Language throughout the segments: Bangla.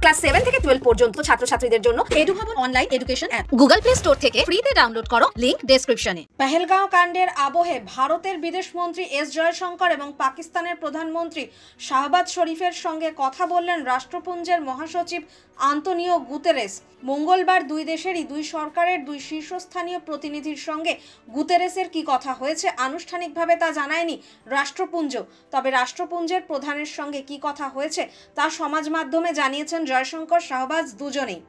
ক্লাস 7 থেকে 12 পর্যন্ত ছাত্রছাত্রীদের জন্য এডু ভবন online education app Google play store থেকে ফ্রিতে ডাউনলোড করো, লিংক ডেসক্রিপশনে। পহেলগাঁও কাণ্ডের আবহে ভারতের বিদেশমন্ত্রী এস জয়শঙ্কর এবং পাকিস্তানের প্রধানমন্ত্রী শাহবাজ শরীফের সঙ্গে কথা বললেন রাষ্ট্রপুঞ্জের মহাসচিব আন্তোনিও গুতেরেস। মঙ্গলবার দুই দেশেরই দুই সরকারের দুই শীর্ষস্থানীয় প্রতিনিধির সঙ্গে গুতেরেসের কি কথা হয়েছে আনুষ্ঠানিকভাবে তা জানায়নি রাষ্ট্রপুঞ্জ। তবে রাষ্ট্রপুঞ্জের প্রধানের সঙ্গে কি কথা হয়েছে তা সমাজ মাধ্যমে জানিয়েছেন জয়শঙ্কর শাহবাজ দুজনেই।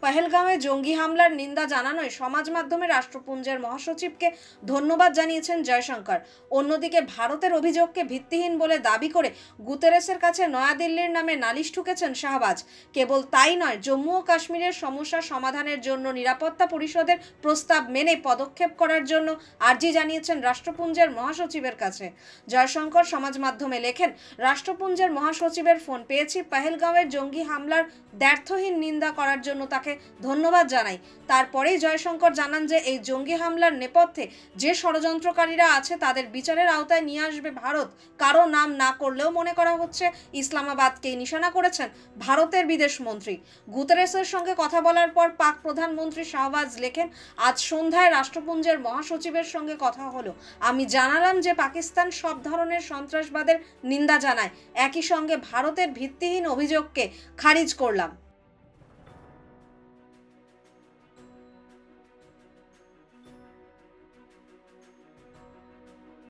পহেলগাঁওয়ে জঙ্গি হামলার নিন্দা জানানোয় সমাজ মাধ্যমে রাষ্ট্রপুঞ্জের মহাসচিবকে ধন্যবাদ জানিয়েছেন জয়শঙ্কর। অন্যদিকে ভারতের অভিযোগকে ভিত্তিহীন বলে দাবি করে গুতেরেসের কাছে নয়াদিল্লির নামে নালিশ ঠুকেছেন শাহবাজ। কেবল তাই নয়, জম্মু ও কাশ্মীরের সমস্যা সমাধানের জন্য নিরাপত্তা পরিষদের প্রস্তাব মেনে পদক্ষেপ করার জন্য আর্জি জানিয়েছেন রাষ্ট্রপুঞ্জের মহাসচিবের কাছে। জয়শঙ্কর সমাজ মাধ্যমে লেখেন, রাষ্ট্রপুঞ্জের মহাসচিবের ফোন পেয়েছি। পহেলগাঁওয়ের জঙ্গি হামলার দ্ব্যর্থহীন নিন্দা করার জন্য তাকে ধন্যবাদ জানাই। তারপরেই জয়শঙ্কর জানান যে এই জঙ্গি হামলার নেপথ্যে যে ষড়যন্ত্রকারীরা আছে তাদের বিচারের আওতায় নিয়ে আসবে ভারত। কারো নাম না করলেও মনে করা হচ্ছে ইসলামাবাদকেই নিশানা করেছেন ভারতের বিদেশমন্ত্রী। গুতেরেসের সঙ্গে কথা বলার পর পাক প্রধানমন্ত্রী শাহবাজ লেখেন, আজ সন্ধ্যায় রাষ্ট্রপুঞ্জের মহাসচিবের সঙ্গে কথা হলো। আমি জানালাম যে পাকিস্তান সব ধরনের সন্ত্রাসবাদের নিন্দা জানায়, একই সঙ্গে ভারতের ভিত্তিহীন অভিযোগকে খারিজ করলাম।